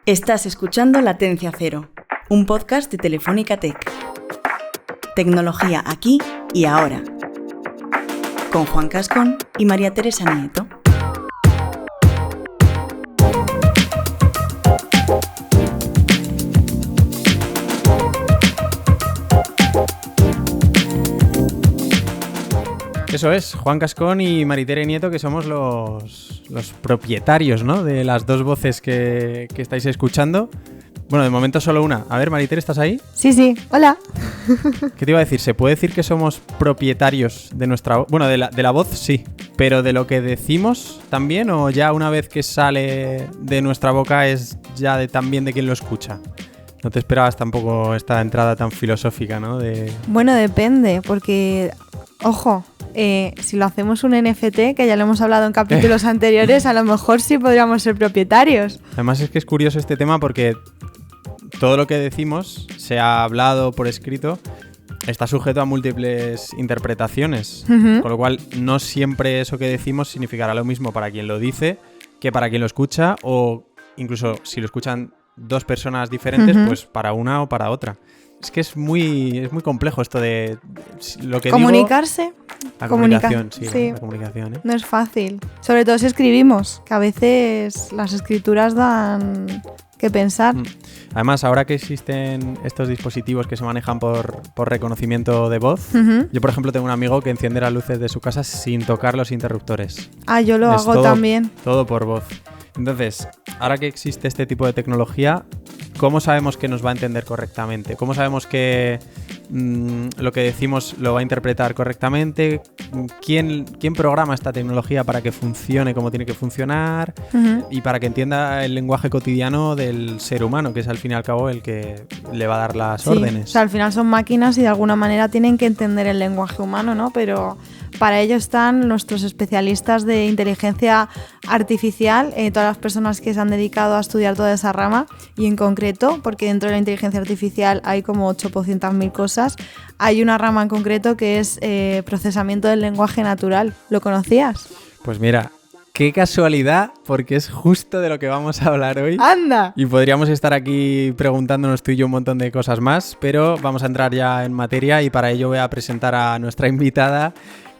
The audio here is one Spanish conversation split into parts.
Estás escuchando Latencia Cero, un podcast de Telefónica Tech. Tecnología aquí y ahora. Con Juan Cascón y María Teresa Nieto. Eso es, Juan Cascón y Maritere Nieto, que somos los propietarios, ¿no?, de las dos voces que estáis escuchando. Bueno, de momento solo una. A ver, Maritere, ¿estás ahí? Sí, hola. ¿Qué te iba a decir? ¿Se puede decir que somos propietarios de nuestra voz? Bueno, de la voz sí, pero ¿de lo que decimos también? ¿O ya una vez que sale de nuestra boca es ya también de quien lo escucha? No te esperabas tampoco esta entrada tan filosófica, ¿no? Bueno, depende, porque, ojo, si lo hacemos un NFT, que ya lo hemos hablado en capítulos anteriores, a lo mejor sí podríamos ser propietarios. Además es que es curioso este tema porque todo lo que decimos, sea hablado por escrito, está sujeto a múltiples interpretaciones, con lo cual no siempre eso que decimos significará lo mismo para quien lo dice que para quien lo escucha, o incluso si lo escuchan dos personas diferentes, pues para una o para otra. Es que es muy complejo esto de lo que comunicarse. Digo, la comunicación, sí. La comunicación, ¿eh? No es fácil. Sobre todo si escribimos, que a veces las escrituras dan que pensar. Además, ahora que existen estos dispositivos que se manejan por reconocimiento de voz, yo, por ejemplo, tengo un amigo que enciende las luces de su casa sin tocar los interruptores. Ah, yo lo hago también. Todo por voz. Entonces, ahora que existe este tipo de tecnología, ¿cómo sabemos que nos va a entender correctamente? ¿Cómo sabemos que lo que decimos lo va a interpretar correctamente? ¿Quién programa esta tecnología para que funcione como tiene que funcionar? Y para que entienda el lenguaje cotidiano del ser humano, que es al fin y al cabo el que le va a dar las órdenes. O sea, al final son máquinas y de alguna manera tienen que entender el lenguaje humano, ¿no? Pero para ello están nuestros especialistas de inteligencia artificial, todas las personas que se han dedicado a estudiar toda esa rama, y en concreto, porque dentro de la inteligencia artificial hay como 800.000 cosas, hay una rama en concreto que es procesamiento del lenguaje natural. ¿Lo conocías? Pues mira, qué casualidad, porque es justo de lo que vamos a hablar hoy. ¡Anda! Y podríamos estar aquí preguntándonos tú y yo un montón de cosas más, pero vamos a entrar ya en materia y para ello voy a presentar a nuestra invitada,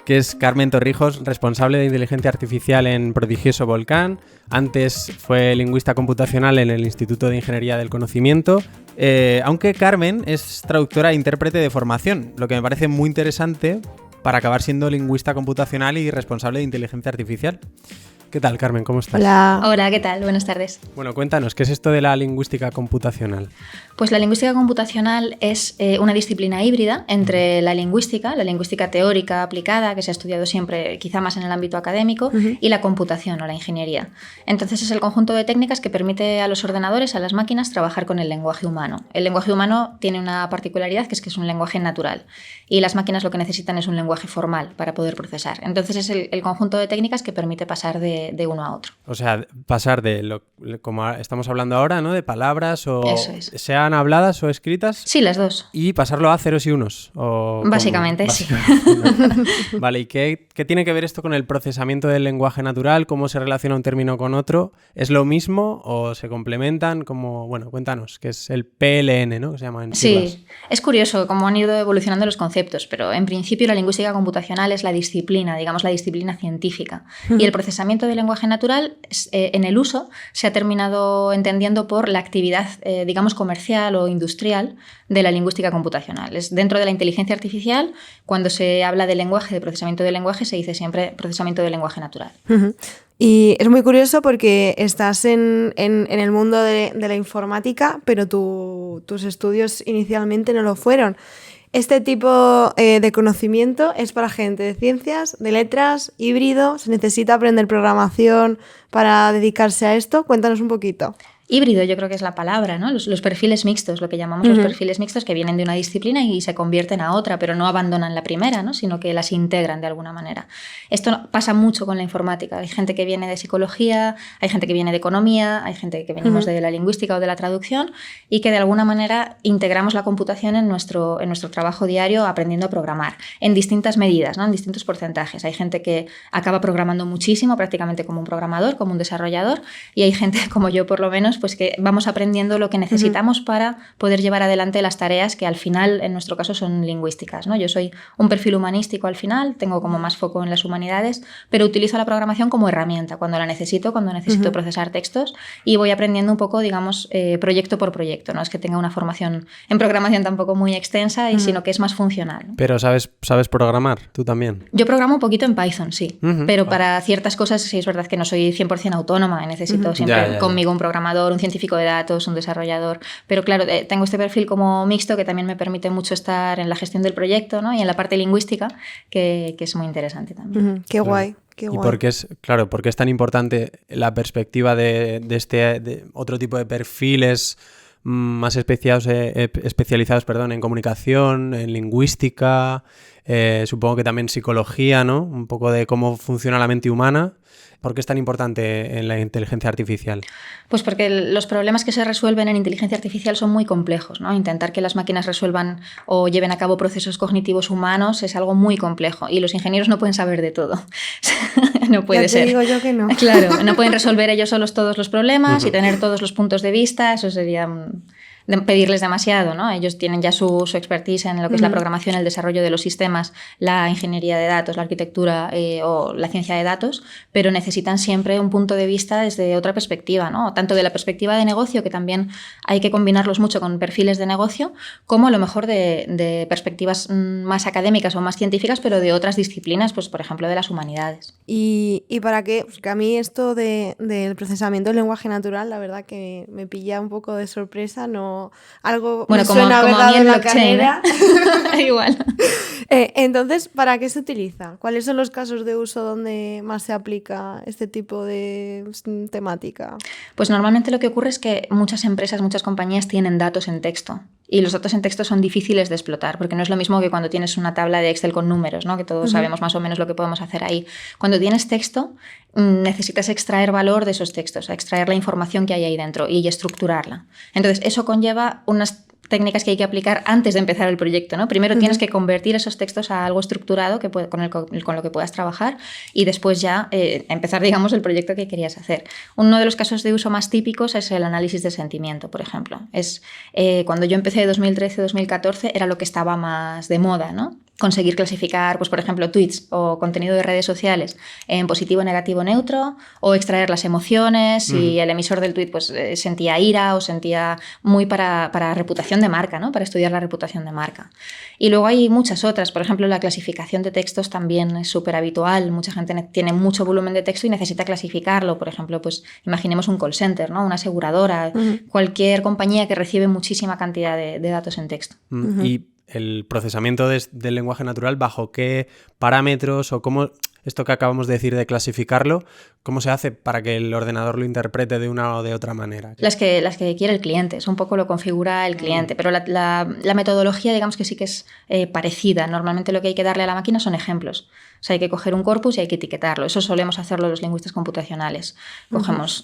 que es Carmen Torrijos, responsable de inteligencia artificial en Prodigioso Volcán. Antes fue lingüista computacional en el Instituto de Ingeniería del Conocimiento, aunque Carmen es traductora e intérprete de formación, lo que me parece muy interesante para acabar siendo lingüista computacional y responsable de inteligencia artificial. ¿Qué tal, Carmen? ¿Cómo estás? Hola, ¿qué tal? Buenas tardes. Bueno, cuéntanos, ¿qué es esto de la lingüística computacional? Pues la lingüística computacional es una disciplina híbrida entre la lingüística teórica aplicada, que se ha estudiado siempre quizá más en el ámbito académico, y la computación o la ingeniería. Entonces es el conjunto de técnicas que permite a los ordenadores, a las máquinas, trabajar con el lenguaje humano. El lenguaje humano tiene una particularidad, que es un lenguaje natural, y las máquinas lo que necesitan es un lenguaje formal para poder procesar. Entonces es el conjunto de técnicas que permite pasar de uno a otro. O sea, pasar de como estamos hablando ahora, ¿no?, de palabras o sean habladas o escritas. Sí, las dos. Y pasarlo a ceros y unos. Básicamente, sí. Vale, ¿y qué tiene que ver esto con el procesamiento del lenguaje natural? ¿Cómo se relaciona un término con otro? ¿Es lo mismo o se complementan? Bueno, cuéntanos, que es el PLN, ¿no?, que se llama en siglas. Sí, es curioso cómo han ido evolucionando los conceptos, pero en principio la lingüística computacional es la disciplina, digamos la disciplina científica. Y el procesamiento del lenguaje natural, en el uso, se ha terminado entendiendo por la actividad, digamos, comercial o industrial de la lingüística computacional. Es dentro de la inteligencia artificial, cuando se habla de lenguaje, de procesamiento del lenguaje, se dice siempre procesamiento del lenguaje natural. Y es muy curioso porque estás en el mundo de la informática, pero tus estudios inicialmente no lo fueron. Este tipo de conocimiento es para gente de ciencias, de letras, híbrido. ¿Se necesita aprender programación para dedicarse a esto? Cuéntanos un poquito. Híbrido, yo creo que es la palabra, ¿no? Los perfiles mixtos, lo que llamamos los perfiles mixtos, que vienen de una disciplina y se convierten a otra, pero no abandonan la primera, ¿no?, sino que las integran de alguna manera. Esto pasa mucho con la informática. Hay gente que viene de psicología, hay gente que viene de economía, hay gente que venimos de la lingüística o de la traducción y que de alguna manera integramos la computación en nuestro trabajo diario aprendiendo a programar en distintas medidas, ¿no?, en distintos porcentajes. Hay gente que acaba programando muchísimo, prácticamente como un programador, como un desarrollador, y hay gente como yo, por lo menos, años, pues que vamos aprendiendo lo que necesitamos para poder llevar adelante las tareas que al final, en nuestro caso, son lingüísticas, ¿no? Yo soy un perfil humanístico al final, tengo como más foco en las humanidades, pero utilizo la programación como herramienta cuando necesito procesar textos, y voy aprendiendo un poco, digamos, proyecto por proyecto. No es que tenga una formación en programación tampoco muy extensa, sino que es más funcional, ¿no? Pero ¿sabes programar tú también? Yo programo un poquito en Python, sí, pero para ciertas cosas sí es verdad que no soy 100% autónoma, necesito siempre conmigo un programador, un científico de datos, un desarrollador, pero claro, tengo este perfil como mixto que también me permite mucho estar en la gestión del proyecto, ¿no? Y en la parte lingüística, que es muy interesante también. Qué guay. Qué ¿Y guay. por qué es tan importante la perspectiva de otro tipo de perfiles más especializados en comunicación, en lingüística, supongo que también psicología, ¿no? Un poco de cómo funciona la mente humana? ¿Por qué es tan importante en la inteligencia artificial? Pues porque los problemas que se resuelven en inteligencia artificial son muy complejos, ¿no? Intentar que las máquinas resuelvan o lleven a cabo procesos cognitivos humanos es algo muy complejo y los ingenieros no pueden saber de todo. No puede ser. Ya te digo yo que no. Claro, no pueden resolver ellos solos todos los problemas y tener todos los puntos de vista, eso sería pedirles demasiado, ¿no? Ellos tienen ya su expertise en lo que es la programación, el desarrollo de los sistemas, la ingeniería de datos, la arquitectura o la ciencia de datos, pero necesitan siempre un punto de vista desde otra perspectiva, ¿no? Tanto de la perspectiva de negocio, que también hay que combinarlos mucho con perfiles de negocio, como a lo mejor de perspectivas más académicas o más científicas, pero de otras disciplinas, pues por ejemplo de las humanidades. ¿Y para qué? Porque a mí esto del procesamiento del lenguaje natural, la verdad que me pilla un poco de sorpresa, no algo bueno, me suena haber dado en la carrera. Igual. Entonces, ¿para qué se utiliza? ¿Cuáles son los casos de uso donde más se aplica este tipo de temática? Pues normalmente lo que ocurre es que muchas empresas, muchas compañías tienen datos en texto. Y los datos en texto son difíciles de explotar, porque no es lo mismo que cuando tienes una tabla de Excel con números, ¿no? Que todos sabemos más o menos lo que podemos hacer ahí. Cuando tienes texto, necesitas extraer valor de esos textos, extraer la información que hay ahí dentro y estructurarla. Entonces, eso conlleva unas técnicas que hay que aplicar antes de empezar el proyecto, ¿no? Primero tienes que convertir esos textos a algo estructurado con lo que puedas trabajar y después ya empezar, digamos, el proyecto que querías hacer. Uno de los casos de uso más típicos es el análisis de sentimiento, por ejemplo. Cuando yo empecé 2013-2014 era lo que estaba más de moda, ¿no? Conseguir clasificar, pues, por ejemplo, tweets o contenido de redes sociales en positivo, negativo, neutro, o extraer las emociones, si el emisor del tweet pues, sentía ira o sentía muy para reputación de marca, ¿no? Para estudiar la reputación de marca. Y luego hay muchas otras, por ejemplo, la clasificación de textos también es súper habitual. Mucha gente tiene mucho volumen de texto y necesita clasificarlo. Por ejemplo, pues imaginemos un call center, ¿no? Una aseguradora, cualquier compañía que recibe muchísima cantidad de datos en texto. Y el procesamiento del lenguaje natural, ¿bajo qué parámetros o cómo, esto que acabamos de decir de clasificarlo, cómo se hace para que el ordenador lo interprete de una o de otra manera? Las que quiere el cliente, es un poco lo configura el cliente, pero la metodología, digamos que sí que es parecida. Normalmente lo que hay que darle a la máquina son ejemplos. O sea, hay que coger un corpus y hay que etiquetarlo. Eso solemos hacerlo los lingüistas computacionales.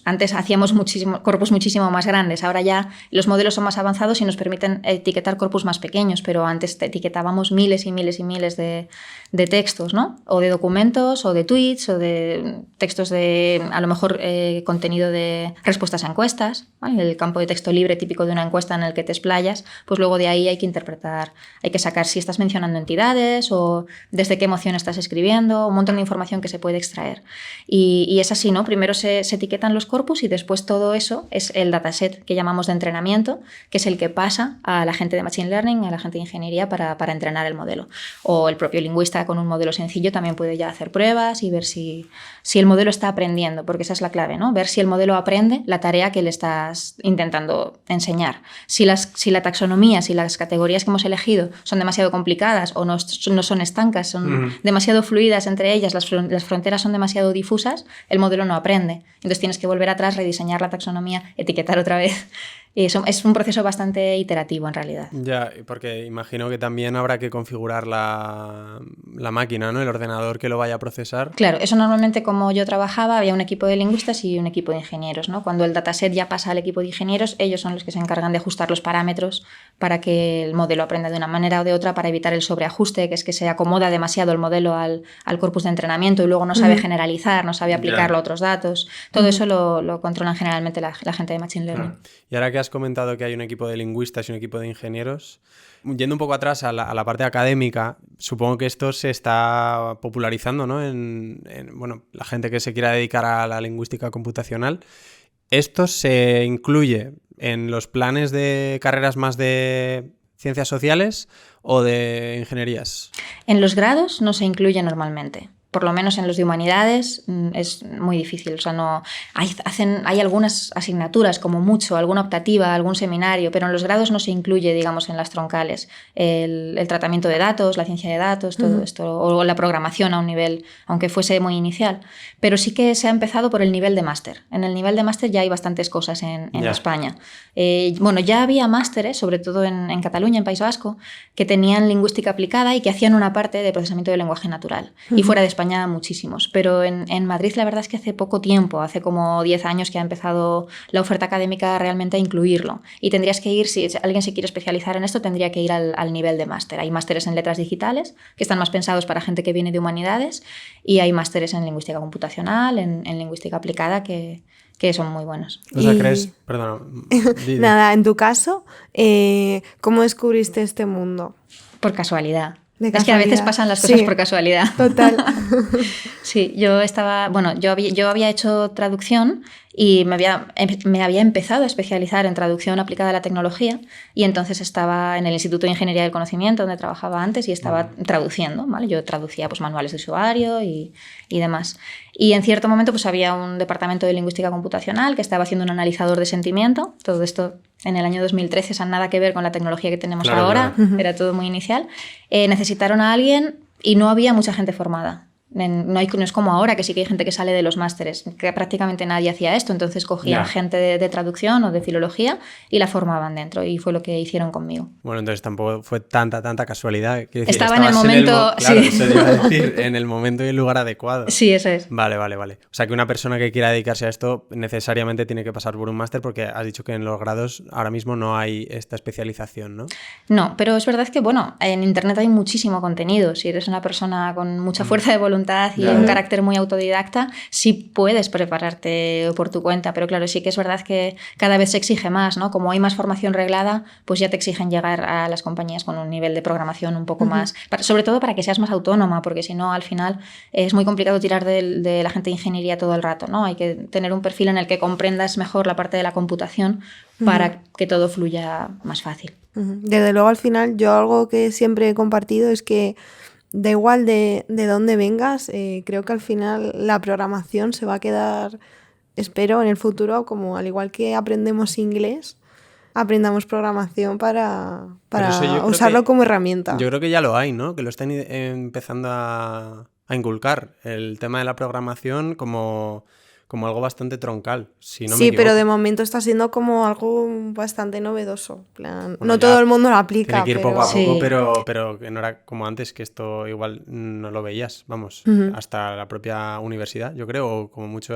Antes hacíamos corpus muchísimo más grandes, ahora ya los modelos son más avanzados y nos permiten etiquetar corpus más pequeños, pero antes etiquetábamos miles y miles y miles de textos, ¿no? O de documentos, o de tweets, o de textos de, a lo mejor, contenido de respuestas a encuestas, ¿vale? El campo de texto libre típico de una encuesta en el que te explayas, pues luego de ahí hay que interpretar, hay que sacar si estás mencionando entidades o desde qué emoción estás escribiendo, un montón de información que se puede extraer. Y es así, ¿no? Primero se etiquetan los corpus y después todo eso es el dataset que llamamos de entrenamiento, que es el que pasa a la gente de Machine Learning, a la gente de ingeniería para entrenar el modelo. O el propio lingüista con un modelo sencillo también puede ya hacer pruebas y ver si el modelo está aprendiendo, porque esa es la clave, ¿no? Ver si el modelo aprende la tarea que le estás intentando enseñar. Si la taxonomía, si las categorías que hemos elegido son demasiado complicadas o no son estancas, son demasiado fluidas entre ellas, las fronteras son demasiado difusas, el modelo no aprende. Entonces tienes que volver atrás, rediseñar la taxonomía, etiquetar otra vez Es un proceso bastante iterativo en realidad. Ya, porque imagino que también habrá que configurar la máquina, ¿no? El ordenador que lo vaya a procesar. Claro, eso normalmente, como yo trabajaba, había un equipo de lingüistas y un equipo de ingenieros, ¿no? Cuando el dataset ya pasa al equipo de ingenieros, ellos son los que se encargan de ajustar los parámetros para que el modelo aprenda de una manera o de otra, para evitar el sobreajuste, que es que se acomoda demasiado el modelo al corpus de entrenamiento y luego no sabe generalizar, no sabe aplicarlo a otros datos. Todo eso lo controlan generalmente la gente de Machine Learning. Y ahora que has comentado que hay un equipo de lingüistas y un equipo de ingenieros, yendo un poco atrás a la parte académica, supongo que esto se está popularizando, ¿no? Bueno, la gente que se quiera dedicar a la lingüística computacional. ¿Esto se incluye en los planes de carreras más de ciencias sociales o de ingenierías? En los grados no se incluye normalmente. Por lo menos en los de humanidades es muy difícil. O sea, no hay algunas asignaturas, como mucho, alguna optativa, algún seminario, pero en los grados no se incluye, digamos, en las troncales el tratamiento de datos, la ciencia de datos, todo esto, o la programación a un nivel, aunque fuese muy inicial. Pero sí que se ha empezado por el nivel de máster. En el nivel de máster ya hay bastantes cosas en España. Bueno, ya había másteres, sobre todo en Cataluña, en País Vasco, que tenían lingüística aplicada y que hacían una parte de procesamiento del lenguaje natural. Y fuera de España muchísimos, pero en Madrid la verdad es que hace poco tiempo, hace como 10 años que ha empezado la oferta académica realmente a incluirlo, y tendrías que ir, si alguien se quiere especializar en esto, tendría que ir al nivel de máster. Hay másteres en letras digitales que están más pensados para gente que viene de humanidades, y hay másteres en lingüística computacional, en lingüística aplicada, que son muy buenos. O sea, ¿crees? Perdona. Nada, en tu caso, ¿cómo descubriste este mundo? Por casualidad. Es que a veces pasan las cosas por casualidad. Total. Sí, yo había hecho traducción y me había empezado a especializar en traducción aplicada a la tecnología, y entonces estaba en el Instituto de Ingeniería del Conocimiento, donde trabajaba antes, y estaba traduciendo, ¿vale? Yo traducía pues manuales de usuario y demás. Y en cierto momento pues había un departamento de lingüística computacional que estaba haciendo un analizador de sentimiento. Todo esto en el año 2013, o nada que ver con la tecnología que tenemos ahora, era todo muy inicial. Necesitaron a alguien y no había mucha gente formada. No es como ahora, que sí que hay gente que sale de los másteres, que prácticamente nadie hacía esto, entonces cogían gente de traducción o de filología y la formaban dentro, y fue lo que hicieron conmigo. Bueno, entonces tampoco fue tanta casualidad. Estaba en el momento... Claro, eso iba a decir, en el momento y el lugar adecuado. Sí, eso es. Vale. O sea, que una persona que quiera dedicarse a esto necesariamente tiene que pasar por un máster, porque has dicho que en los grados ahora mismo no hay esta especialización, ¿no? No, pero es verdad que, bueno, en Internet hay muchísimo contenido. Si eres una persona con mucha fuerza de voluntad y un carácter muy autodidacta, sí puedes prepararte por tu cuenta, pero claro, sí que es verdad que cada vez se exige más, ¿no? Como hay más formación reglada, pues ya te exigen llegar a las compañías con un nivel de programación un poco más, sobre todo para que seas más autónoma, porque si no, al final es muy complicado tirar de la gente de ingeniería todo el rato, ¿no? Hay que tener un perfil en el que comprendas mejor la parte de la computación para que todo fluya más fácil. Desde luego, al final, yo algo que siempre he compartido es que da igual de dónde vengas, creo que al final la programación se va a quedar, espero, en el futuro, como al igual que aprendemos inglés, aprendamos programación para usarlo como herramienta. Yo creo que ya lo hay, ¿no? Que lo están empezando a inculcar, el tema de la programación como algo bastante troncal, si no me equivoco. Pero de momento está siendo como algo bastante novedoso. Plan, bueno, no todo el mundo lo aplica. Tiene que ir poco a poco, pero que no era como antes, que esto igual no lo veías, vamos, hasta la propia universidad, yo creo, o como mucho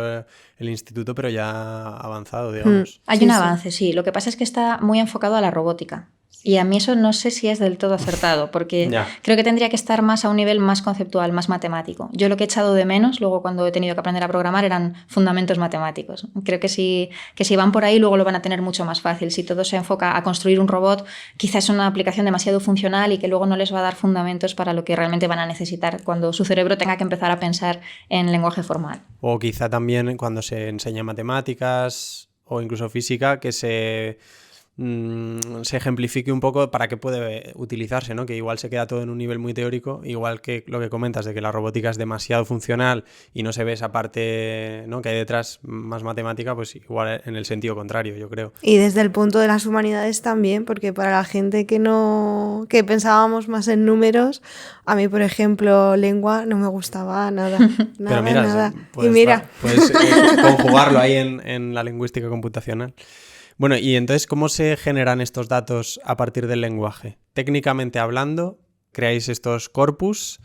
el instituto, pero ya avanzado, digamos. Hay un avance, sí. Lo que pasa es que está muy enfocado a la robótica. Y a mí eso no sé si es del todo acertado, porque creo que tendría que estar más a un nivel más conceptual, más matemático. Yo lo que he echado de menos, luego cuando he tenido que aprender a programar, eran fundamentos matemáticos. Creo que si van por ahí, luego lo van a tener mucho más fácil. Si todo se enfoca a construir un robot, quizás es una aplicación demasiado funcional y que luego no les va a dar fundamentos para lo que realmente van a necesitar cuando su cerebro tenga que empezar a pensar en lenguaje formal. O quizá también cuando se enseña matemáticas o incluso física, que se ejemplifique un poco para qué puede utilizarse, ¿no? Que igual se queda todo en un nivel muy teórico, igual que lo que comentas de que la robótica es demasiado funcional y no se ve esa parte, ¿no?, que hay detrás más matemática, pues igual en el sentido contrario, yo creo. Y desde el punto de las humanidades también, porque para la gente que pensábamos más en números, a mí, por ejemplo, lengua no me gustaba nada. Pero mira, nada. Puedes conjugarlo ahí en la lingüística computacional. Bueno, y entonces, ¿cómo se generan estos datos a partir del lenguaje? Técnicamente hablando, creáis estos corpus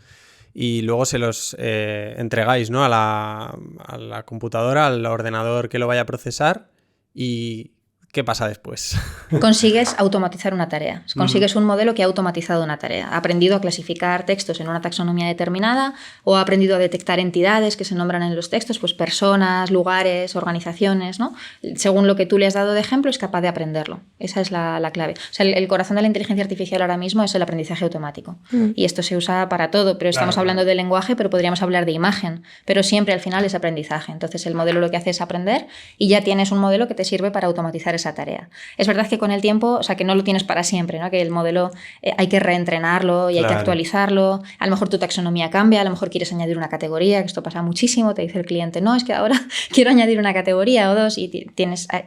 y luego se los entregáis, ¿no? a la computadora, al ordenador que lo vaya a procesar. ¿Y qué pasa después? Consigues automatizar una tarea. Consigues un modelo que ha automatizado una tarea. Ha aprendido a clasificar textos en una taxonomía determinada o ha aprendido a detectar entidades que se nombran en los textos, pues personas, lugares, organizaciones, ¿no? Según lo que tú le has dado de ejemplo, es capaz de aprenderlo. Esa es la clave. O sea, el corazón de la inteligencia artificial ahora mismo es el aprendizaje automático. Y esto se usa para todo, pero estamos hablando de lenguaje, pero podríamos hablar de imagen. Pero siempre al final es aprendizaje. Entonces el modelo lo que hace es aprender y ya tienes un modelo que te sirve para automatizar esa tarea. Es verdad que con el tiempo, o sea, que no lo tienes para siempre, ¿no? Que el modelo hay que reentrenarlo y hay que actualizarlo. A lo mejor tu taxonomía cambia, a lo mejor quieres añadir una categoría, que esto pasa muchísimo, te dice el cliente, no, es que ahora quiero añadir una categoría o dos y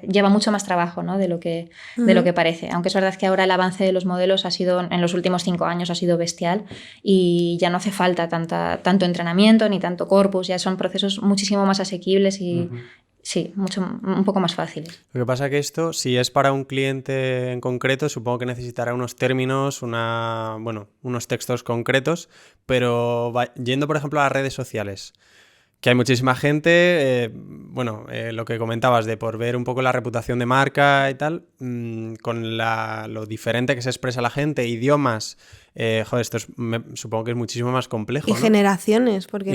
lleva mucho más trabajo, ¿no? de lo que parece. Aunque es verdad que ahora el avance de los modelos ha sido, en los últimos 5 años ha sido bestial y ya no hace falta tanto entrenamiento ni tanto corpus, ya son procesos muchísimo más asequibles y sí, un poco más fácil. Lo que pasa que esto, si es para un cliente en concreto, supongo que necesitará unos términos, unos textos concretos, pero yendo, por ejemplo, a las redes sociales, que hay muchísima gente, lo que comentabas de por ver un poco la reputación de marca y tal, con lo diferente que se expresa la gente, idiomas, esto supongo que es muchísimo más complejo, y ¿no? Generaciones, porque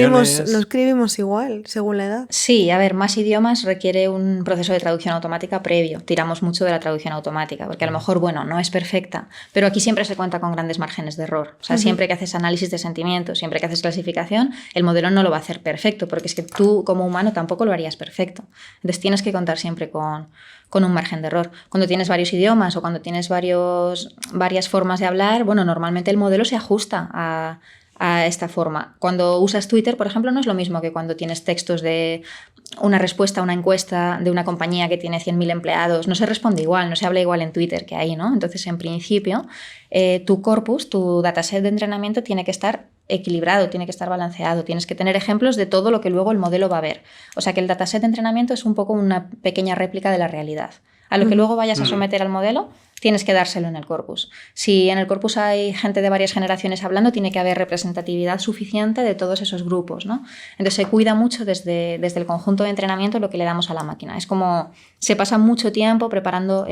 no escribimos igual, según la edad. Sí, a ver, más idiomas requiere un proceso de traducción automática previo. Tiramos mucho de la traducción automática, porque a lo mejor, no es perfecta, pero aquí siempre se cuenta con grandes márgenes de error. O sea, siempre que haces análisis de sentimientos, siempre que haces clasificación, el modelo no lo va a hacer perfecto, porque es que tú como humano tampoco lo harías perfecto. Entonces tienes que contar siempre con un margen de error. Cuando tienes varios idiomas o cuando tienes varias formas de hablar, normalmente el modelo se ajusta a esta forma. Cuando usas Twitter, por ejemplo, no es lo mismo que cuando tienes textos de una respuesta a una encuesta de una compañía que tiene 100.000 empleados. No se responde igual, no se habla igual en Twitter que ahí, ¿no? Entonces, en principio, tu corpus, tu dataset de entrenamiento tiene que estar equilibrado, tiene que estar balanceado, tienes que tener ejemplos de todo lo que luego el modelo va a ver. O sea que el dataset de entrenamiento es un poco una pequeña réplica de la realidad. A lo que luego vayas a someter al modelo, tienes que dárselo en el corpus. Si en el corpus hay gente de varias generaciones hablando, tiene que haber representatividad suficiente de todos esos grupos, ¿no? Entonces se cuida mucho desde el conjunto de entrenamiento lo que le damos a la máquina. Es como se pasa mucho tiempo preparando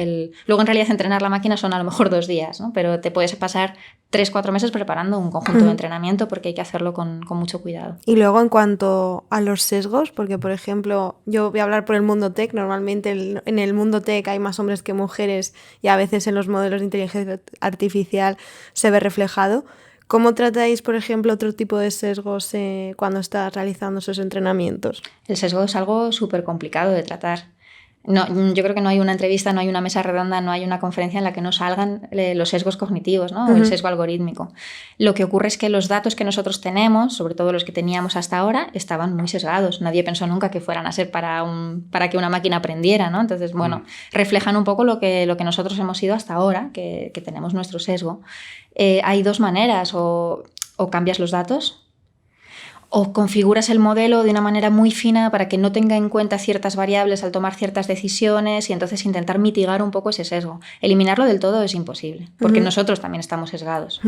Luego en realidad entrenar la máquina son a lo mejor 2 días, ¿no? Pero te puedes pasar 3-4 meses preparando un conjunto de entrenamiento porque hay que hacerlo con mucho cuidado. Y luego en cuanto a los sesgos, porque por ejemplo, yo voy a hablar por el mundo tech, normalmente en el mundo tech hay más hombres que mujeres y a veces en los modelos de inteligencia artificial se ve reflejado. ¿Cómo tratáis, por ejemplo, otro tipo de sesgos cuando estás realizando esos entrenamientos? El sesgo es algo súper complicado de tratar. No, yo creo que no hay una entrevista, no hay una mesa redonda, no hay una conferencia en la que no salgan los sesgos cognitivos, ¿no? O el sesgo algorítmico. Lo que ocurre es que los datos que nosotros tenemos, sobre todo los que teníamos hasta ahora, estaban muy sesgados. Nadie pensó nunca que fueran a ser para que una máquina aprendiera, ¿no? Entonces, reflejan un poco lo que nosotros hemos sido hasta ahora, que tenemos nuestro sesgo. Hay 2 maneras, o cambias los datos, o configuras el modelo de una manera muy fina para que no tenga en cuenta ciertas variables al tomar ciertas decisiones y entonces intentar mitigar un poco ese sesgo. Eliminarlo del todo es imposible, porque nosotros también estamos sesgados.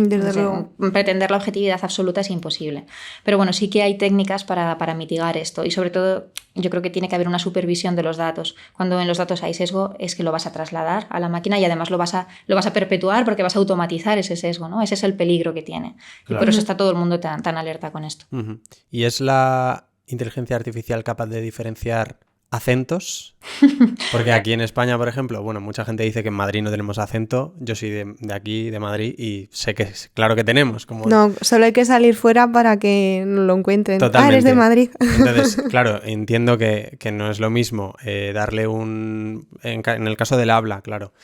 Pretender la objetividad absoluta es imposible. Pero bueno, sí que hay técnicas para mitigar esto y sobre todo yo creo que tiene que haber una supervisión de los datos. Cuando en los datos hay sesgo es que lo vas a trasladar a la máquina y además lo vas a perpetuar porque vas a automatizar ese sesgo, ¿no? Ese es el peligro que tiene. Claro. Y por eso está todo el mundo tan alerta con esto. ¿Y es la inteligencia artificial capaz de diferenciar acentos? Porque aquí en España, por ejemplo, mucha gente dice que en Madrid no tenemos acento. Yo soy de aquí, de Madrid, y sé que claro que tenemos. No, solo hay que salir fuera para que lo encuentren. Totalmente. Eres de Madrid. Entonces, claro, entiendo que no es lo mismo darle en el caso del habla, claro,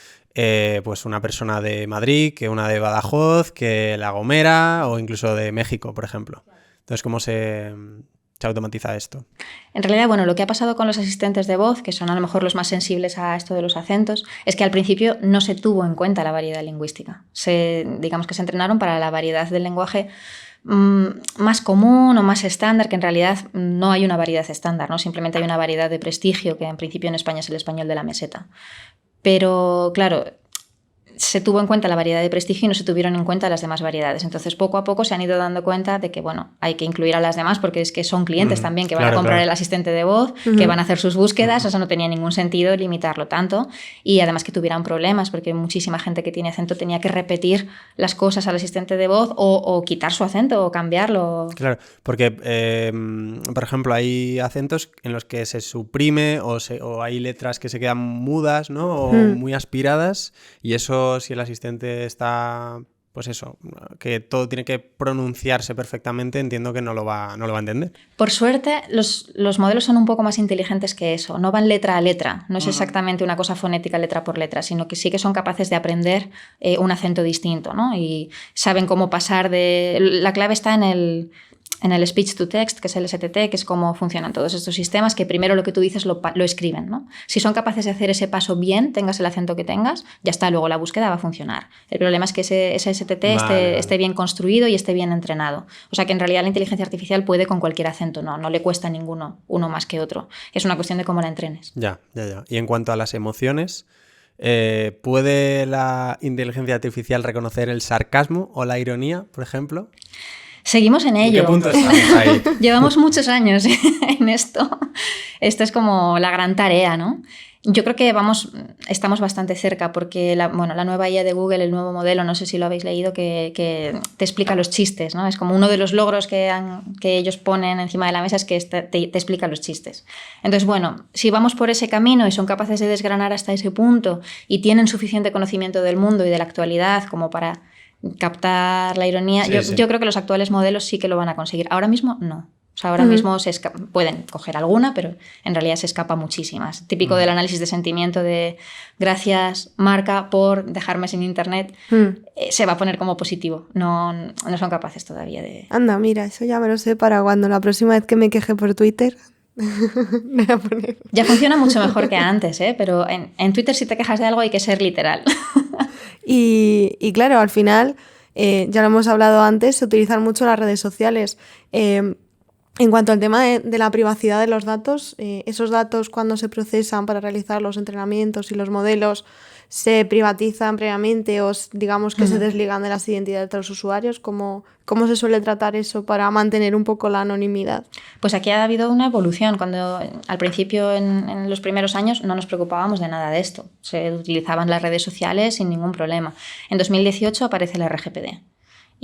pues una persona de Madrid que una de Badajoz, que La Gomera o incluso de México, por ejemplo. Entonces, ¿cómo se automatiza esto? En realidad, lo que ha pasado con los asistentes de voz, que son a lo mejor los más sensibles a esto de los acentos, es que al principio no se tuvo en cuenta la variedad lingüística. Digamos que se entrenaron para la variedad del lenguaje más común o más estándar, que en realidad no hay una variedad estándar, ¿no? Simplemente hay una variedad de prestigio, que en principio en España es el español de la meseta. Pero claro, se tuvo en cuenta la variedad de prestigio y no se tuvieron en cuenta las demás variedades. Entonces, poco a poco se han ido dando cuenta de que, bueno, hay que incluir a las demás porque es que son clientes también que van a comprar el asistente de voz, que van a hacer sus búsquedas, o sea, no tenía ningún sentido limitarlo tanto. Y además que tuvieran problemas, porque muchísima gente que tiene acento tenía que repetir las cosas al asistente de voz o quitar su acento o cambiarlo. Claro, porque, por ejemplo, hay acentos en los que se suprime o hay letras que se quedan mudas, ¿no? O muy aspiradas, y eso, si el asistente está, pues eso, que todo tiene que pronunciarse perfectamente, entiendo que no lo va a entender. Por suerte, los modelos son un poco más inteligentes que eso. No van letra a letra. No es exactamente una cosa fonética letra por letra, sino que sí que son capaces de aprender un acento distinto, ¿no? Y saben cómo pasar de... La clave está en el speech to text, que es el STT, que es cómo funcionan todos estos sistemas, que primero lo que tú dices lo escriben, ¿no? Si son capaces de hacer ese paso bien, tengas el acento que tengas, ya está, luego la búsqueda va a funcionar. El problema es que ese STT esté bien construido y esté bien entrenado. O sea que en realidad la inteligencia artificial puede con cualquier acento, no le cuesta ninguno, uno más que otro. Es una cuestión de cómo la entrenes. Ya. Y en cuanto a las emociones, ¿puede la inteligencia artificial reconocer el sarcasmo o la ironía, por ejemplo? Seguimos en ello. ¿En qué punto estamos ahí? Llevamos muchos años en esto. Esto es como la gran tarea, ¿no? Yo creo que estamos bastante cerca porque la nueva IA de Google, el nuevo modelo, no sé si lo habéis leído, que te explica los chistes, ¿no? Es como uno de los logros que ellos ponen encima de la mesa es que te explica los chistes. Entonces, bueno, si vamos por ese camino y son capaces de desgranar hasta ese punto y tienen suficiente conocimiento del mundo y de la actualidad como para captar la ironía, yo creo que los actuales modelos sí que lo van a conseguir. Ahora mismo no. O sea, ahora mismo pueden coger alguna, pero en realidad se escapa muchísimas. Típico del análisis de sentimiento de gracias, marca, por dejarme sin internet, se va a poner como positivo. No son capaces todavía de... Anda, mira, eso ya me lo sé para cuando la próxima vez que me queje por Twitter... me voy a poner. Ya funciona mucho mejor que antes, pero en Twitter si te quejas de algo hay que ser literal. Y claro, al final, ya lo hemos hablado antes, se utilizan mucho las redes sociales. En cuanto al tema de la privacidad de los datos, esos datos cuando se procesan para realizar los entrenamientos y los modelos, ¿se privatizan previamente o digamos que se desligan de las identidades de los usuarios? ¿Cómo se suele tratar eso para mantener un poco la anonimidad? Pues aquí ha habido una evolución. Cuando al principio, en los primeros años, no nos preocupábamos de nada de esto. Se utilizaban las redes sociales sin ningún problema. En 2018 aparece el RGPD.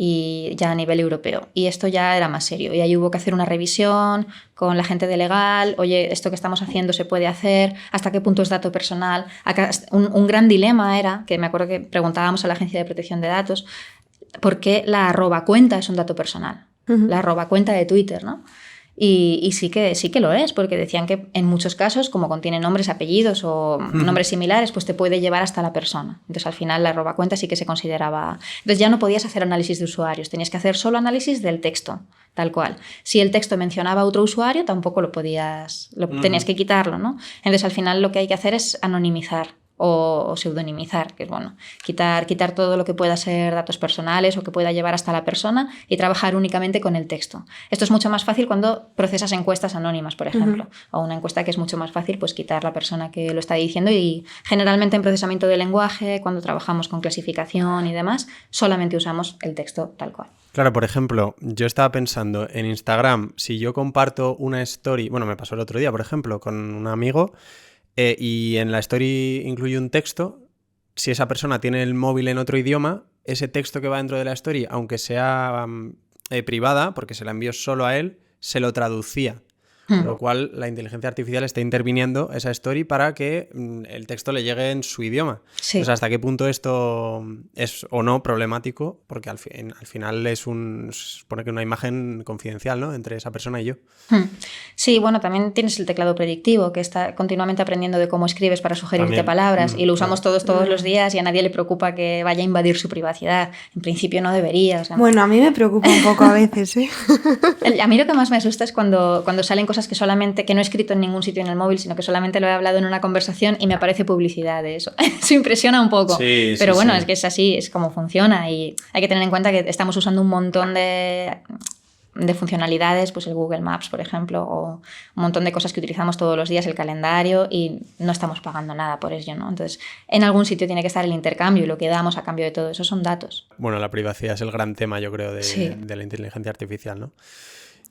Y ya a nivel europeo. Y esto ya era más serio. Y ahí hubo que hacer una revisión con la gente de legal. Oye, esto que estamos haciendo se puede hacer. ¿Hasta qué punto es dato personal? Acá, un gran dilema era, que me acuerdo que preguntábamos a la Agencia de Protección de Datos, ¿por qué la @cuenta es un dato personal? La @cuenta de Twitter, ¿no? Y sí que lo es, porque decían que en muchos casos, como contiene nombres, apellidos o nombres similares, pues te puede llevar hasta la persona. Entonces, al final, la @cuenta sí que se consideraba... Entonces, ya no podías hacer análisis de usuarios, tenías que hacer solo análisis del texto, tal cual. Si el texto mencionaba a otro usuario, tampoco lo podías... tenías que quitarlo, ¿no? Entonces, al final, lo que hay que hacer es anonimizar o pseudonimizar, que es bueno, quitar todo lo que pueda ser datos personales o que pueda llevar hasta la persona y trabajar únicamente con el texto. Esto es mucho más fácil cuando procesas encuestas anónimas, por ejemplo, o una encuesta que es mucho más fácil pues quitar la persona que lo está diciendo, y generalmente en procesamiento de lenguaje, cuando trabajamos con clasificación y demás, solamente usamos el texto tal cual. Claro, por ejemplo, yo estaba pensando en Instagram, si yo comparto una story, bueno, me pasó el otro día, por ejemplo, con un amigo, y en la story incluye un texto, si esa persona tiene el móvil en otro idioma, ese texto que va dentro de la story, aunque sea privada, porque se la envió solo a él, se lo traducía. Con lo cual, la inteligencia artificial está interviniendo esa story para que el texto le llegue en su idioma. Sí. O sea, ¿hasta qué punto esto es o no problemático? Porque al final se supone que una imagen confidencial, ¿no?, entre esa persona y yo. Sí, bueno, también tienes el teclado predictivo, que está continuamente aprendiendo de cómo escribes para sugerirte palabras, y lo usamos todos los días y a nadie le preocupa que vaya a invadir su privacidad. En principio no debería. O sea, bueno, a mí me preocupa un poco a veces, ¿eh? A mí lo que más me asusta es cuando salen cosas que no he escrito en ningún sitio en el móvil, sino que solamente lo he hablado en una conversación y me aparece publicidad de eso. Eso impresiona un poco. Sí, pero bueno, es que es así, es como funciona, y hay que tener en cuenta que estamos usando un montón de de funcionalidades, pues el Google Maps, por ejemplo, o un montón de cosas que utilizamos todos los días, el calendario, y no estamos pagando nada por ello, ¿no? Entonces, en algún sitio tiene que estar el intercambio y lo que damos a cambio de todo eso son datos. Bueno, la privacidad es el gran tema, yo creo, Sí. de la inteligencia artificial, ¿no?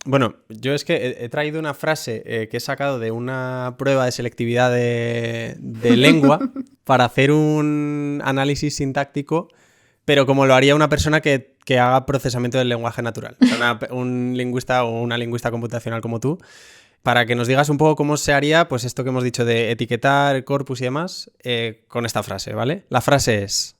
Bueno, yo es que he traído una frase que he sacado de una prueba de selectividad de lengua para hacer un análisis sintáctico, pero como lo haría una persona que haga procesamiento del lenguaje natural, o sea, un lingüista o una lingüista computacional como tú, para que nos digas un poco cómo se haría pues esto que hemos dicho de etiquetar corpus y demás con esta frase, ¿vale? La frase es: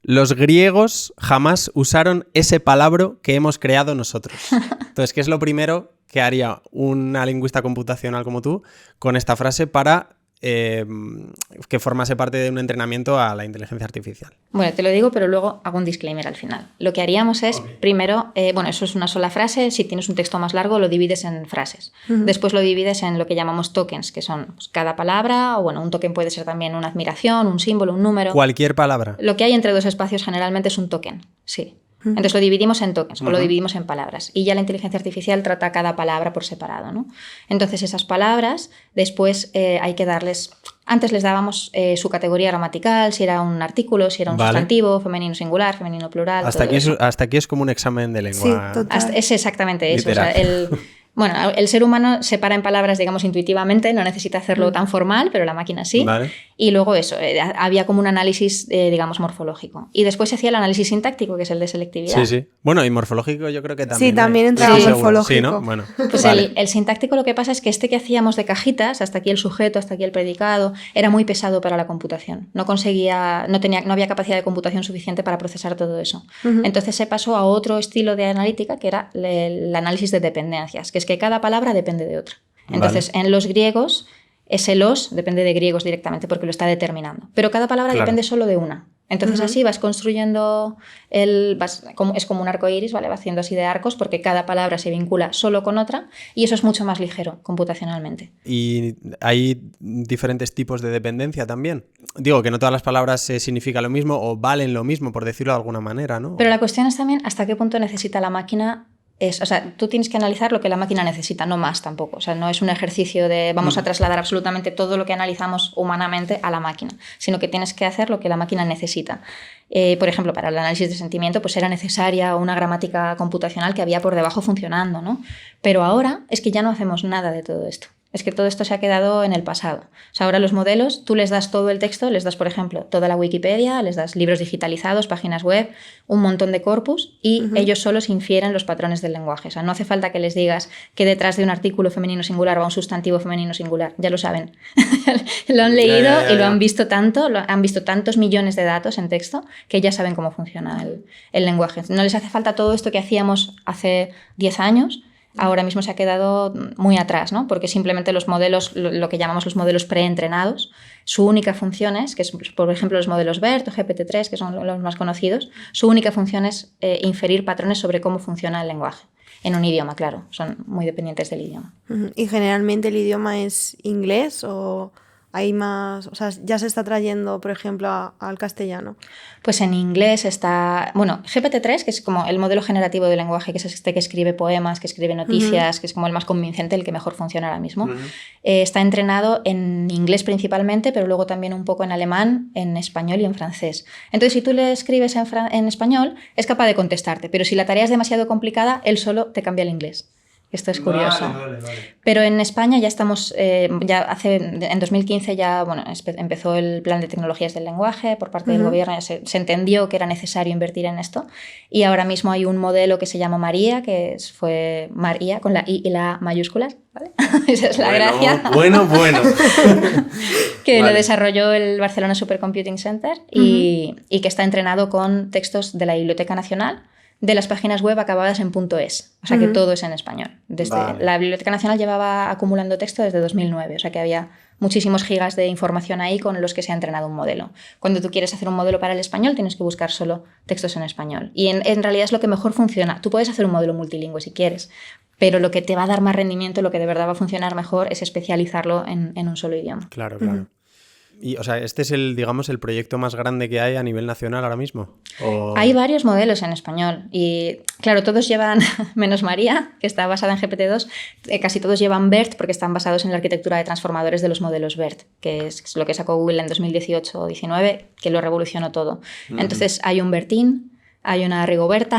los griegos jamás usaron ese palabra que hemos creado nosotros. Entonces, ¿qué es lo primero que haría una lingüista computacional como tú con esta frase para que formase parte de un entrenamiento a la inteligencia artificial? Bueno, te lo digo, pero luego hago un disclaimer al final. Lo que haríamos es, primero, bueno, eso es una sola frase. Si tienes un texto más largo, lo divides en frases. Después lo divides en lo que llamamos tokens, que son pues, cada palabra, o bueno, un token puede ser también una admiración, un símbolo, un número. Cualquier palabra. Lo que hay entre dos espacios generalmente es un token, sí. Entonces lo dividimos en tokens o lo dividimos en palabras y ya la inteligencia artificial trata cada palabra por separado, ¿no? Entonces esas palabras después hay que darles, antes les dábamos su categoría gramatical, si era un artículo, si era un sustantivo, femenino singular, femenino plural. Hasta aquí es como un examen de lengua. Sí, total. Es exactamente eso. O sea, bueno, el ser humano separa en palabras, digamos, intuitivamente, no necesita hacerlo tan formal, pero la máquina sí. Vale. Y luego eso, había como un análisis, digamos, morfológico. Y después se hacía el análisis sintáctico, que es el de selectividad. Sí, sí. Bueno, y morfológico yo creo que también. Sí, también entra morfológico. Sí, ¿no? Bueno, pues vale. el sintáctico lo que pasa es que este que hacíamos de cajitas, hasta aquí el sujeto, hasta aquí el predicado, era muy pesado para la computación. No había capacidad de computación suficiente para procesar todo eso. Entonces se pasó a otro estilo de analítica, que era el análisis de dependencias, que es que cada palabra depende de otra. Entonces, en los griegos, ese los depende de griegos directamente porque lo está determinando. Pero cada palabra depende solo de una. Entonces así vas construyendo, es como un arco iris, ¿vale? Va haciendo así de arcos porque cada palabra se vincula solo con otra y eso es mucho más ligero computacionalmente. ¿Y hay diferentes tipos de dependencia también? Digo, que no todas las palabras significan lo mismo o valen lo mismo, por decirlo de alguna manera, ¿no? Pero la cuestión es también hasta qué punto necesita la máquina. O sea, tú tienes que analizar lo que la máquina necesita, no más tampoco. O sea, no es un ejercicio de vamos a trasladar absolutamente todo lo que analizamos humanamente a la máquina, sino que tienes que hacer lo que la máquina necesita. Por ejemplo, para el análisis de sentimiento, pues era necesaria una gramática computacional que había por debajo funcionando, ¿no? Pero ahora es que ya no hacemos nada de todo esto. Es que todo esto se ha quedado en el pasado. O sea, ahora los modelos, tú les das todo el texto, les das, por ejemplo, toda la Wikipedia, les das libros digitalizados, páginas web, un montón de corpus y ellos solos infieren los patrones del lenguaje. O sea, no hace falta que les digas que detrás de un artículo femenino singular va un sustantivo femenino singular. Ya lo saben. Lo han leído y lo han visto tanto, han visto tantos millones de datos en texto que ya saben cómo funciona el lenguaje. No les hace falta todo esto que hacíamos hace 10 años. Ahora mismo se ha quedado muy atrás, ¿no? Porque simplemente los modelos, lo que llamamos los modelos preentrenados, su única función es, que es, por ejemplo, los modelos BERT o GPT-3, que son los más conocidos, su única función es inferir patrones sobre cómo funciona el lenguaje. En un idioma, claro, son muy dependientes del idioma. ¿Y generalmente el idioma es inglés o hay más, o sea, ya se está trayendo, por ejemplo, al castellano? Pues en inglés está, bueno, GPT-3, que es como el modelo generativo del lenguaje, que es este que escribe poemas, que escribe noticias, que es como el más convincente, el que mejor funciona ahora mismo. Está entrenado en inglés principalmente, pero luego también un poco en alemán, en español y en francés. Entonces, si tú le escribes en español, es capaz de contestarte, pero si la tarea es demasiado complicada, él solo te cambia el inglés. Esto es curioso. Vale. Pero en España ya estamos, en 2015 ya empezó el plan de tecnologías del lenguaje por parte del gobierno, ya se entendió que era necesario invertir en esto y ahora mismo hay un modelo que se llama María, que fue María con la I y la A mayúsculas, ¿vale? Esa es la gracia. Bueno. Que lo desarrolló el Barcelona Supercomputing Center y que está entrenado con textos de la Biblioteca Nacional, de las páginas web acabadas en .es, o sea que todo es en español. La Biblioteca Nacional llevaba acumulando texto desde 2009, o sea que había muchísimos gigas de información ahí con los que se ha entrenado un modelo. Cuando tú quieres hacer un modelo para el español, tienes que buscar solo textos en español. Y en realidad es lo que mejor funciona. Tú puedes hacer un modelo multilingüe si quieres, pero lo que te va a dar más rendimiento, lo que de verdad va a funcionar mejor, es especializarlo en un solo idioma. Claro. Y, o sea, ¿este es el proyecto más grande que hay a nivel nacional ahora mismo? Hay varios modelos en español y, claro, todos llevan, menos María, que está basada en GPT-2, casi todos llevan BERT porque están basados en la arquitectura de transformadores de los modelos BERT, que es lo que sacó Google en 2018 o 2019, que lo revolucionó todo. Entonces hay un BERTín, hay una Rigoberta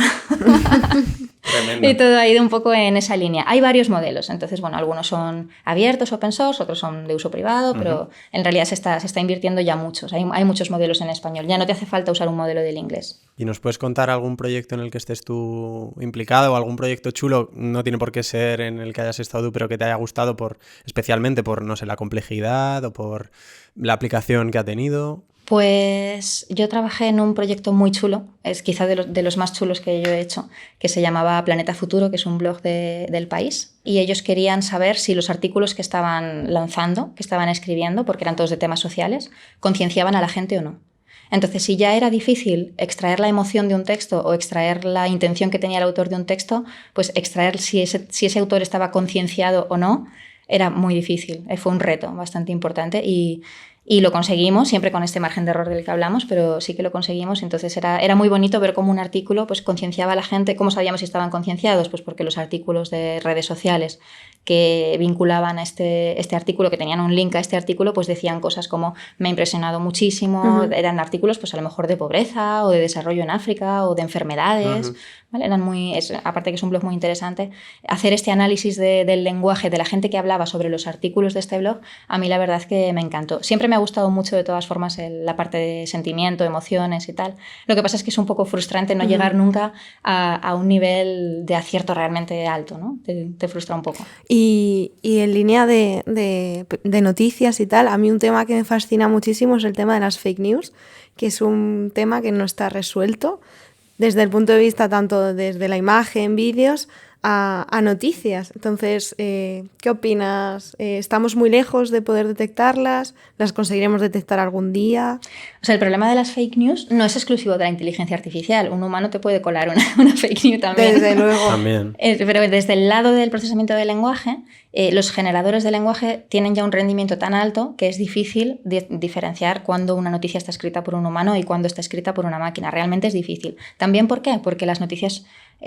y todo ha ido un poco en esa línea. Hay varios modelos, entonces, bueno, algunos son abiertos, open source, otros son de uso privado, pero en realidad se está invirtiendo ya muchos. Hay muchos modelos en español, ya no te hace falta usar un modelo del inglés. ¿Y nos puedes contar algún proyecto en el que estés tú implicado o algún proyecto chulo? No tiene por qué ser en el que hayas estado tú, pero que te haya gustado especialmente por, no sé, la complejidad o por la aplicación que ha tenido. Pues yo trabajé en un proyecto muy chulo, es quizá de los más chulos que yo he hecho, que se llamaba Planeta Futuro, que es un blog del País, y ellos querían saber si los artículos que estaban lanzando, que estaban escribiendo, porque eran todos de temas sociales, concienciaban a la gente o no. Entonces, si ya era difícil extraer la emoción de un texto o extraer la intención que tenía el autor de un texto, pues extraer si ese autor estaba concienciado o no, era muy difícil. Fue un reto bastante importante y lo conseguimos, siempre con este margen de error del que hablamos, pero sí que lo conseguimos. Entonces era muy bonito ver cómo un artículo pues, concienciaba a la gente. ¿Cómo sabíamos si estaban concienciados? Pues porque los artículos de redes sociales que vinculaban a este artículo, que tenían un link a este artículo, pues decían cosas como me ha impresionado muchísimo. Eran artículos pues a lo mejor de pobreza o de desarrollo en África o de enfermedades. ¿Vale? Aparte que es un blog muy interesante, hacer este análisis del lenguaje de la gente que hablaba sobre los artículos de este blog, a mí la verdad es que me encantó. Siempre me ha gustado mucho de todas formas la parte de sentimiento, emociones y tal. Lo que pasa es que es un poco frustrante no llegar nunca a un nivel de acierto realmente alto, ¿no? Te frustra un poco. Y en línea de noticias y tal, a mí un tema que me fascina muchísimo es el tema de las fake news, que es un tema que no está resuelto desde el punto de vista tanto desde la imagen, vídeos, a noticias. Entonces, ¿qué opinas? ¿Estamos muy lejos de poder detectarlas? ¿Las conseguiremos detectar algún día? O sea, el problema de las fake news no es exclusivo de la inteligencia artificial. Un humano te puede colar una fake news también. Desde luego. También. Pero desde el lado del procesamiento del lenguaje, los generadores de lenguaje tienen ya un rendimiento tan alto que es difícil diferenciar cuándo una noticia está escrita por un humano y cuándo está escrita por una máquina. Realmente es difícil. ¿También por qué? Porque las noticias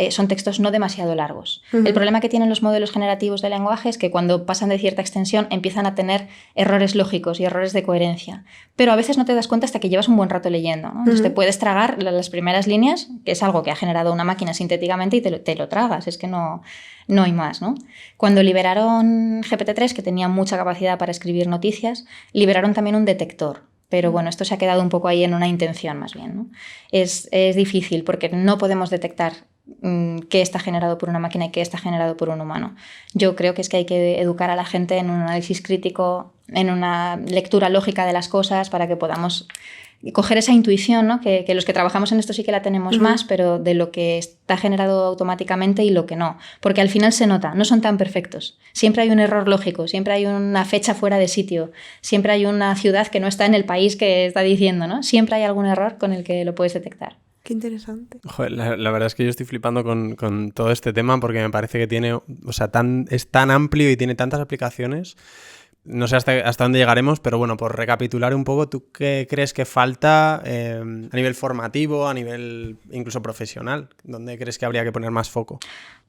son textos no demasiado largos. El problema que tienen los modelos generativos de lenguaje es que cuando pasan de cierta extensión empiezan a tener errores lógicos y errores de coherencia. Pero a veces no te das cuenta hasta que llevas un buen rato leyendo, ¿no? Entonces te puedes tragar las primeras líneas, que es algo que ha generado una máquina sintéticamente, y te lo tragas. Es que no hay más, ¿no? Cuando liberaron GPT-3, que tenía mucha capacidad para escribir noticias, liberaron también un detector. Pero bueno, esto se ha quedado un poco ahí en una intención más bien, ¿no? Es difícil porque no podemos detectar qué está generado por una máquina y qué está generado por un humano. Yo creo que es que hay que educar a la gente en un análisis crítico, en una lectura lógica de las cosas para que podamos coger esa intuición, ¿no? Que los que trabajamos en esto sí que la tenemos más, pero de lo que está generado automáticamente y lo que no. Porque al final se nota, no son tan perfectos. Siempre hay un error lógico, siempre hay una fecha fuera de sitio, siempre hay una ciudad que no está en el país que está diciendo, ¿no? Siempre hay algún error con el que lo puedes detectar. Qué interesante. Joder, la verdad es que yo estoy flipando con todo este tema porque me parece que tiene, o sea, es tan amplio y tiene tantas aplicaciones. No sé hasta dónde llegaremos, pero bueno, por recapitular un poco, ¿tú qué crees que falta a nivel formativo, a nivel incluso profesional? ¿Dónde crees que habría que poner más foco?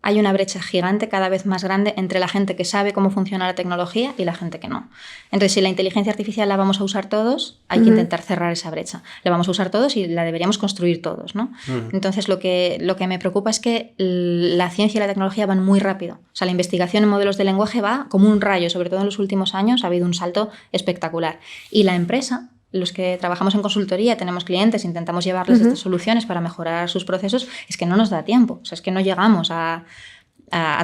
Hay una brecha gigante, cada vez más grande, entre la gente que sabe cómo funciona la tecnología y la gente que no. Entonces, si la inteligencia artificial la vamos a usar todos, hay que intentar cerrar esa brecha. La vamos a usar todos y la deberíamos construir todos, ¿no? Entonces, lo que me preocupa es que la ciencia y la tecnología van muy rápido. O sea, la investigación en modelos de lenguaje va como un rayo, sobre todo en los últimos años ha habido un salto espectacular. Y la empresa, los que trabajamos en consultoría, tenemos clientes, intentamos llevarles estas soluciones para mejorar sus procesos, es que no nos da tiempo, o sea, es que no llegamos a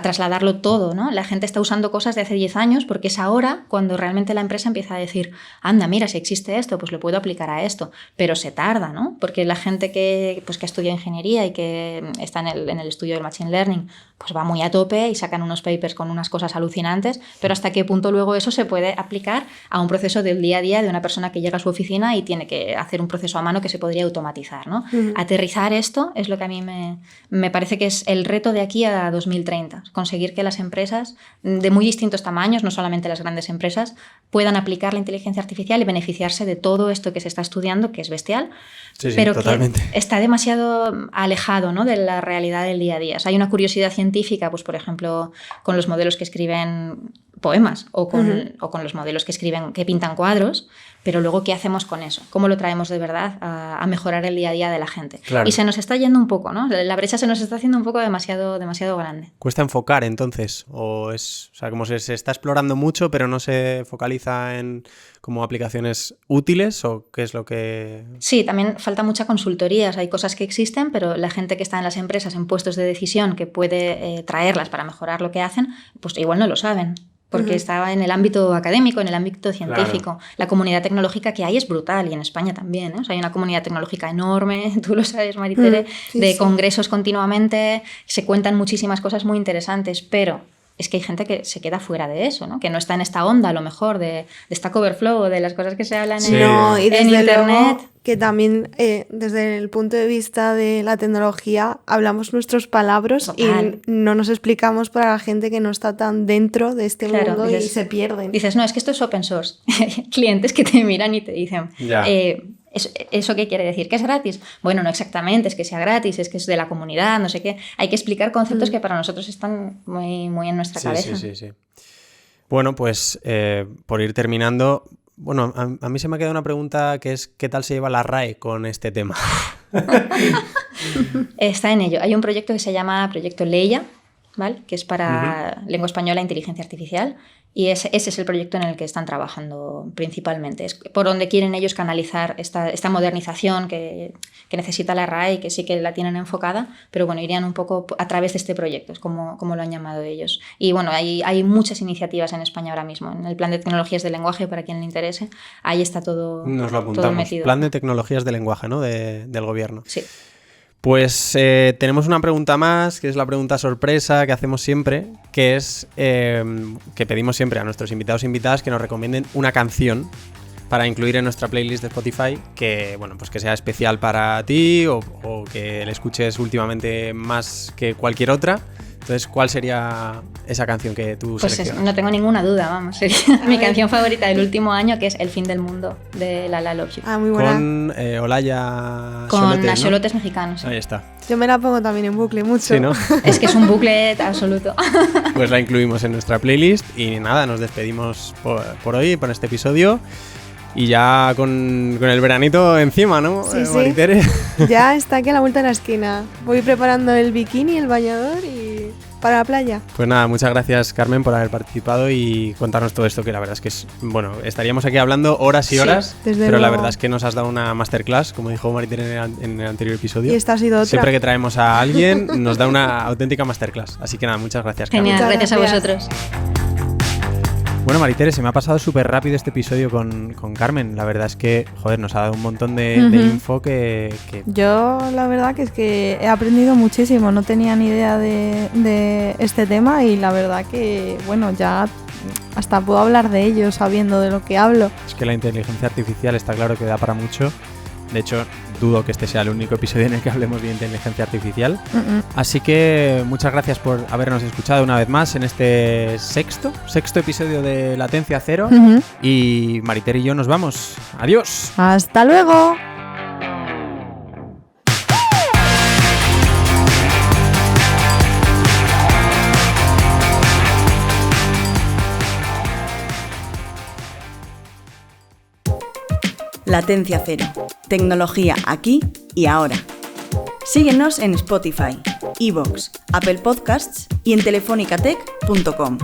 trasladarlo todo, ¿no? La gente está usando cosas de hace 10 años porque es ahora cuando realmente la empresa empieza a decir, anda, mira, si existe esto, pues lo puedo aplicar a esto, pero se tarda, ¿no? Porque la gente que estudia ingeniería y que está en el estudio del Machine Learning, pues va muy a tope y sacan unos papers con unas cosas alucinantes, pero hasta qué punto luego eso se puede aplicar a un proceso del día a día de una persona que llega a su oficina y tiene que hacer un proceso a mano que se podría automatizar, ¿no? Aterrizar esto es lo que a mí me parece que es el reto de aquí a 2030. 2030. Conseguir que las empresas de muy distintos tamaños, no solamente las grandes empresas, puedan aplicar la inteligencia artificial y beneficiarse de todo esto que se está estudiando, que es bestial, pero totalmente. Que está demasiado alejado, ¿no?, de la realidad del día a día. O sea, hay una curiosidad científica, pues por ejemplo, con los modelos que escriben poemas o con los modelos que pintan cuadros, pero luego ¿qué hacemos con eso? ¿Cómo lo traemos de verdad a mejorar el día a día de la gente? Claro. Y se nos está yendo un poco, ¿no? La brecha se nos está haciendo un poco demasiado grande. ¿Cuesta enfocar entonces? O sea, como se está explorando mucho, pero no se focaliza en como aplicaciones útiles, ¿o qué es lo que...? Sí, también falta mucha consultoría. O sea, hay cosas que existen, pero la gente que está en las empresas en puestos de decisión que puede traerlas para mejorar lo que hacen, pues igual no lo saben. Porque estaba en el ámbito académico, en el ámbito científico. Claro. La comunidad tecnológica que hay es brutal, y en España también, ¿eh? O sea, hay una comunidad tecnológica enorme, tú lo sabes, Maritere, congresos continuamente, se cuentan muchísimas cosas muy interesantes, pero es que hay gente que se queda fuera de eso, ¿no? Que no está en esta onda, a lo mejor, de Stack Overflow o de las cosas que se hablan en Internet. Que también desde el punto de vista de la tecnología hablamos nuestros palabras. Total. Y no nos explicamos para la gente que no está tan dentro de este mundo, dices, y se pierden. Dices, no, es que esto es open source. Clientes que te miran y te dicen... ¿Eso qué quiere decir? ¿Que es gratis? Bueno, no exactamente, es que sea gratis, es que es de la comunidad, no sé qué. Hay que explicar conceptos que para nosotros están muy, muy en nuestra cabeza. Sí. Bueno, pues por ir terminando, bueno, a mí se me ha quedado una pregunta que es ¿qué tal se lleva la RAE con este tema? Está en ello. Hay un proyecto que se llama Proyecto Leia, ¿vale? Que es para lengua española e inteligencia artificial. Y ese es el proyecto en el que están trabajando principalmente. Es por donde quieren ellos canalizar esta modernización que necesita la RAE y que sí que la tienen enfocada, pero bueno, irían un poco a través de este proyecto, es como lo han llamado ellos. Y bueno, hay muchas iniciativas en España ahora mismo. En el Plan de Tecnologías del Lenguaje, para quien le interese, ahí está todo, nos lo apuntamos, todo metido. Plan de Tecnologías del Lenguaje, ¿no? Del gobierno. Sí. Pues tenemos una pregunta más, que es la pregunta sorpresa que hacemos siempre, que es que pedimos siempre a nuestros invitados e invitadas que nos recomienden una canción para incluir en nuestra playlist de Spotify que, bueno, pues que sea especial para ti o que le escuches últimamente más que cualquier otra. Entonces, ¿cuál sería esa canción que tú seleccionas? No tengo ninguna duda, vamos. Sería mi canción favorita del último año, que es El fin del mundo, de La La Love You. Ah, muy buena. Con Olaya Con Axolotes, ¿no? Mexicanos. Ahí está. Yo me la pongo también en bucle mucho. Sí, ¿no? Es que es un bucle absoluto. Pues la incluimos en nuestra playlist y nada, nos despedimos por hoy, por este episodio. Y ya con el veranito encima, ¿no, Maritere? Ya está aquí a la vuelta de la esquina. Voy preparando el bikini, el bañador y para la playa. Pues nada, muchas gracias, Carmen, por haber participado y contarnos todo esto, que la verdad es que es... Bueno, estaríamos aquí hablando horas y horas, pero luego, la verdad es que nos has dado una masterclass, como dijo Maritere en el anterior episodio. Y esta ha sido otra. Siempre que traemos a alguien nos da una auténtica masterclass. Así que nada, muchas gracias, Carmen. Genial, gracias a vosotros. Bueno, Maritere, se me ha pasado súper rápido este episodio con Carmen. La verdad es que, joder, nos ha dado un montón de info que... Yo, la verdad que es que he aprendido muchísimo. No tenía ni idea de este tema y la verdad que, bueno, ya hasta puedo hablar de ello sabiendo de lo que hablo. Es que la inteligencia artificial está claro que da para mucho. De hecho, dudo que este sea el único episodio en el que hablemos de inteligencia artificial. Así que muchas gracias por habernos escuchado una vez más en este sexto episodio de Latencia Cero. Y Maritere y yo nos vamos. ¡Adiós! ¡Hasta luego! Latencia Cero. Tecnología aquí y ahora. Síguenos en Spotify, iVoox, Apple Podcasts y en telefonicatech.com.